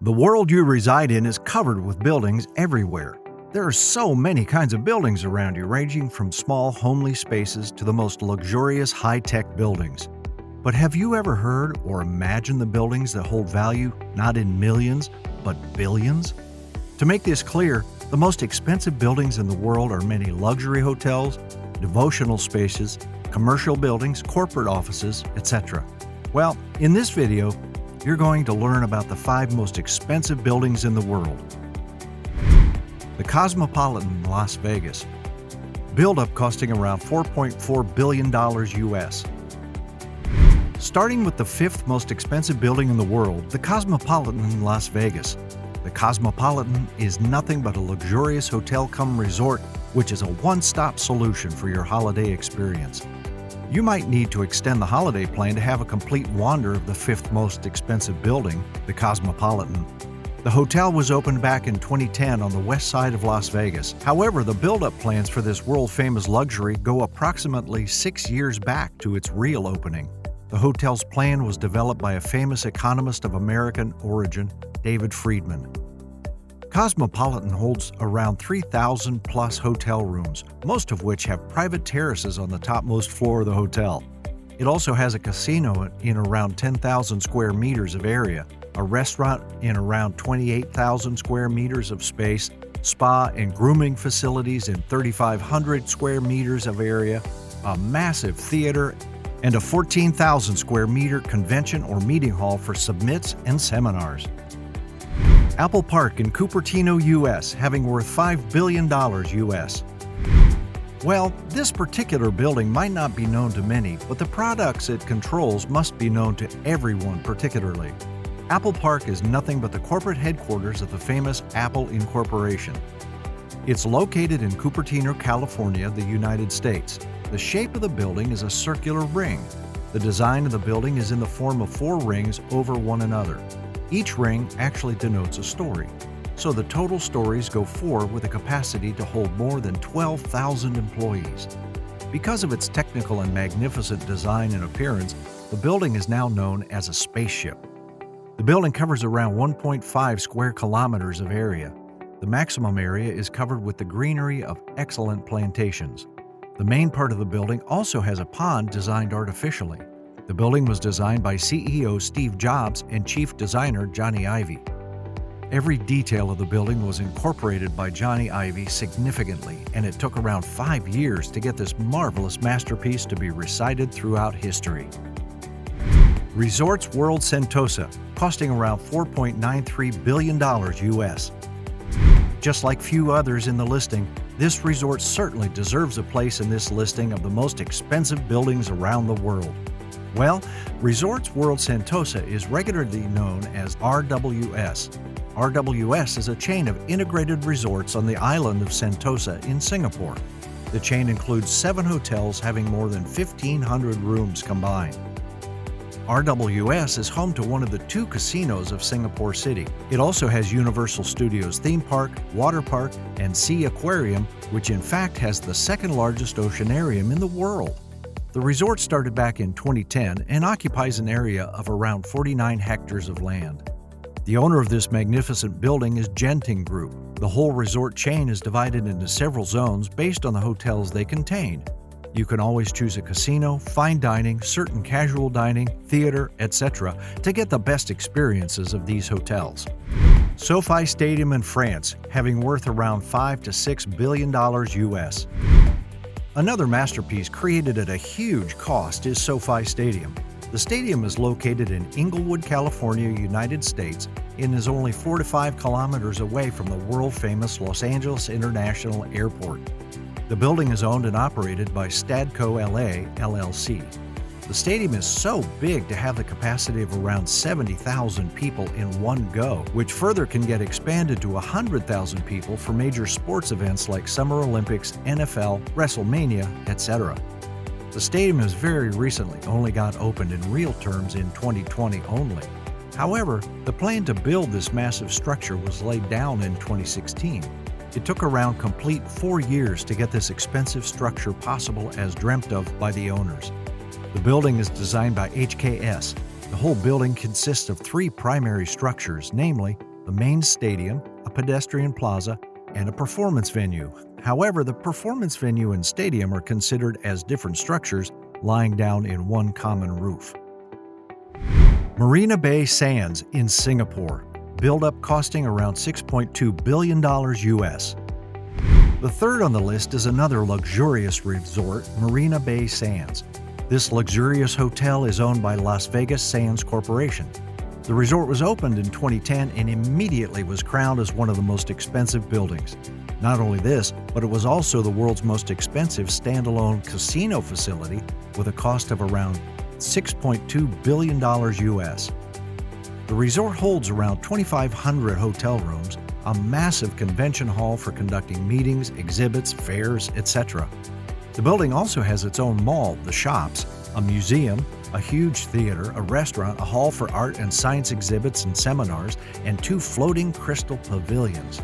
The world you reside in is covered with buildings everywhere. There are so many kinds of buildings around you, ranging from small, homely spaces to the most luxurious, high-tech buildings. But have you ever heard or imagined the buildings that hold value not in millions, but billions? To make this clear, the most expensive buildings in the world are many luxury hotels, devotional spaces, commercial buildings, corporate offices, etc. Well, in this video, you're going to learn about the 5 most expensive buildings in the world. The Cosmopolitan in Las Vegas. Build-up costing around $4.4 billion US. Starting with the 5th most expensive building in the world, the Cosmopolitan in Las Vegas. The Cosmopolitan is nothing but a luxurious hotel-cum-resort, which is a one-stop solution for your holiday experience. You might need to extend the holiday plan to have a complete wander of the 5th most expensive building, the Cosmopolitan. The hotel was opened back in 2010 on the west side of Las Vegas. However, the build-up plans for this world-famous luxury go approximately 6 years back to its real opening. The hotel's plan was developed by a famous economist of American origin, David Friedman. Cosmopolitan holds around 3,000 plus hotel rooms, most of which have private terraces on the topmost floor of the hotel. It also has a casino in around 10,000 square meters of area, a restaurant in around 28,000 square meters of space, spa and grooming facilities in 3,500 square meters of area, a massive theater, and a 14,000 square meter convention or meeting hall for summits and seminars. Apple Park in Cupertino, U.S., having worth $5 billion U.S. Well, this particular building might not be known to many, but the products it controls must be known to everyone particularly. Apple Park is nothing but the corporate headquarters of the famous Apple Incorporation. It's located in Cupertino, California, the United States. The shape of the building is a circular ring. The design of the building is in the form of 4 rings over one another. Each ring actually denotes a story, so the total stories go 4 with a capacity to hold more than 12,000 employees. Because of its technical and magnificent design and appearance, the building is now known as a spaceship. The building covers around 1.5 square kilometers of area. The maximum area is covered with the greenery of excellent plantations. The main part of the building also has a pond designed artificially. The building was designed by CEO Steve Jobs and Chief Designer Johnny Ive. Every detail of the building was incorporated by Johnny Ive significantly, and it took around 5 years to get this marvelous masterpiece to be recited throughout history. Resorts World Sentosa, costing around $4.93 billion US. Just like few others in the listing, this resort certainly deserves a place in this listing of the most expensive buildings around the world. Well, Resorts World Sentosa is regularly known as RWS. RWS is a chain of integrated resorts on the island of Sentosa in Singapore. The chain includes 7 hotels having more than 1,500 rooms combined. RWS is home to one of the 2 casinos of Singapore City. It also has Universal Studios theme park, water park, and sea aquarium, which in fact has the 2nd largest oceanarium in the world. The resort started back in 2010 and occupies an area of around 49 hectares of land. The owner of this magnificent building is Genting Group. The whole resort chain is divided into several zones based on the hotels they contain. You can always choose a casino, fine dining, certain casual dining, theater, etc. to get the best experiences of these hotels. Sofi Stadium in France, having worth around $5 to $6 billion US. Another masterpiece created at a huge cost is Sofi Stadium. The stadium is located in Inglewood, California, United States, and is only 4 to 5 kilometers away from the world-famous Los Angeles International Airport. The building is owned and operated by Stadco LA, LLC. The stadium is so big to have the capacity of around 70,000 people in one go, which further can get expanded to 100,000 people for major sports events like Summer Olympics, NFL, WrestleMania, etc. The stadium has very recently only got opened in real terms in 2020 only. However, the plan to build this massive structure was laid down in 2016. It took around complete 4 years to get this expensive structure possible as dreamt of by the owners. The building is designed by HKS. The whole building consists of 3 primary structures, namely the main stadium, a pedestrian plaza, and a performance venue. However, the performance venue and stadium are considered as different structures lying down in one common roof. Marina Bay Sands in Singapore, build-up costing around $6.2 billion US. The third on the list is another luxurious resort, Marina Bay Sands. This luxurious hotel is owned by Las Vegas Sands Corporation. The resort was opened in 2010 and immediately was crowned as one of the most expensive buildings. Not only this, but it was also the world's most expensive standalone casino facility with a cost of around $6.2 billion US. The resort holds around 2,500 hotel rooms, a massive convention hall for conducting meetings, exhibits, fairs, etc. The building also has its own mall, The Shops, a museum, a huge theater, a restaurant, a hall for art and science exhibits and seminars, and 2 floating crystal pavilions.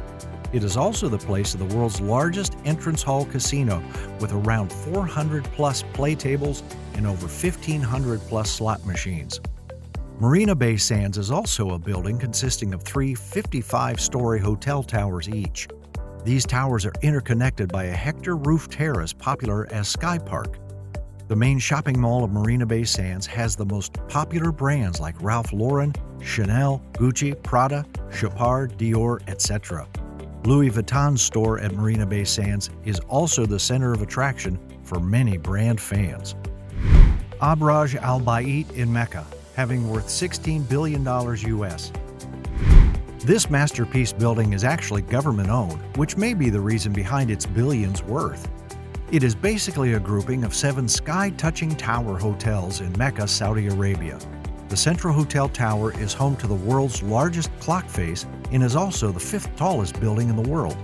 It is also the place of the world's largest entrance hall casino with around 400-plus play tables and over 1,500-plus slot machines. Marina Bay Sands is also a building consisting of 3 55-story hotel towers each. These towers are interconnected by a hectare roof terrace popular as Sky Park. The main shopping mall of Marina Bay Sands has the most popular brands like Ralph Lauren, Chanel, Gucci, Prada, Chopard, Dior, etc. Louis Vuitton's store at Marina Bay Sands is also the center of attraction for many brand fans. Abraj Al-Bait in Mecca, having worth $16 billion US. This masterpiece building is actually government-owned, which may be the reason behind its billions worth. It is basically a grouping of 7 sky-touching tower hotels in Mecca, Saudi Arabia. The Central Hotel Tower is home to the world's largest clock face and is also the 5th tallest building in the world.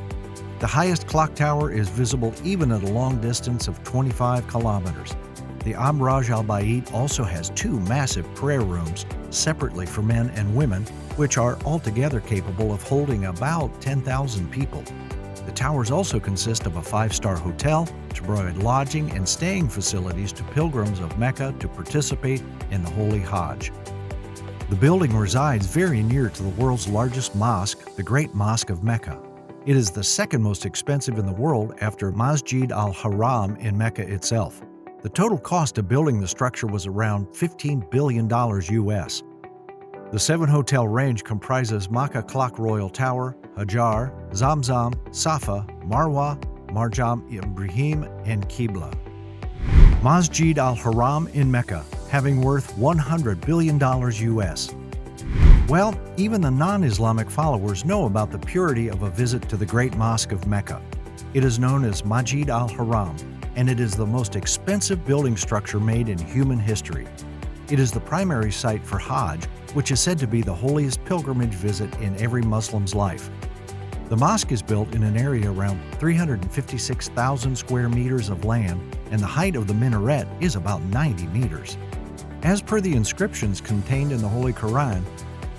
The highest clock tower is visible even at a long distance of 25 kilometers. The Abraj Al-Bait also has 2 massive prayer rooms, separately for men and women, which are altogether capable of holding about 10,000 people. The towers also consist of a 5-star hotel to provide lodging and staying facilities to pilgrims of Mecca to participate in the Holy Hajj. The building resides very near to the world's largest mosque, the Great Mosque of Mecca. It is the second most expensive in the world after Masjid Al-Haram in Mecca itself. The total cost of building the structure was around $15 billion US. The 7-hotel range comprises Mecca Clock Royal Tower, Hajar, Zamzam, Safa, Marwa, Marjam Ibrahim, and Qibla. Masjid Al-Haram in Mecca, having worth $100 billion US. Well, even the non-Islamic followers know about the purity of a visit to the Great Mosque of Mecca. It is known as Masjid Al-Haram, and it is the most expensive building structure made in human history. It is the primary site for Hajj, which is said to be the holiest pilgrimage visit in every Muslim's life. The mosque is built in an area around 356,000 square meters of land, and the height of the minaret is about 90 meters. As per the inscriptions contained in the Holy Quran,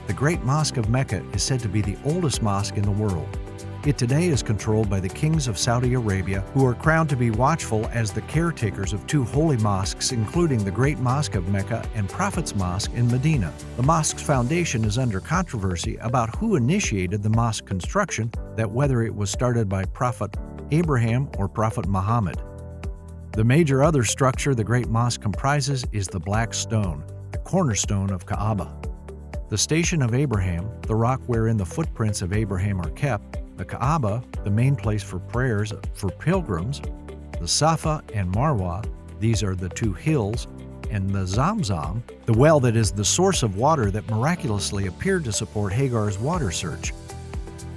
the Great Mosque of Mecca is said to be the oldest mosque in the world. It today is controlled by the kings of Saudi Arabia, who are crowned to be watchful as the caretakers of 2 holy mosques, including the Great Mosque of Mecca and Prophet's Mosque in Medina. The mosque's foundation is under controversy about who initiated the mosque construction, that whether it was started by Prophet Abraham or Prophet Muhammad. The major other structure the Great Mosque comprises is the Black Stone, the cornerstone of Kaaba. The Station of Abraham, the rock wherein the footprints of Abraham are kept, the Kaaba, the main place for prayers for pilgrims, the Safa and Marwa, these are the 2 hills, and the Zamzam, the well that is the source of water that miraculously appeared to support Hagar's water search.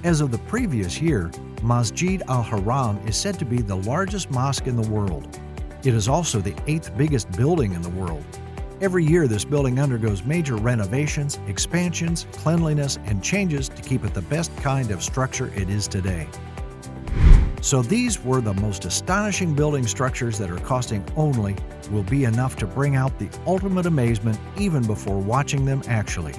As of the previous year, Masjid Al-Haram is said to be the largest mosque in the world. It is also the 8th biggest building in the world. Every year, this building undergoes major renovations, expansions, cleanliness, and changes to keep it the best kind of structure it is today. So these were the most astonishing building structures that are costing only will be enough to bring out the ultimate amazement even before watching them actually.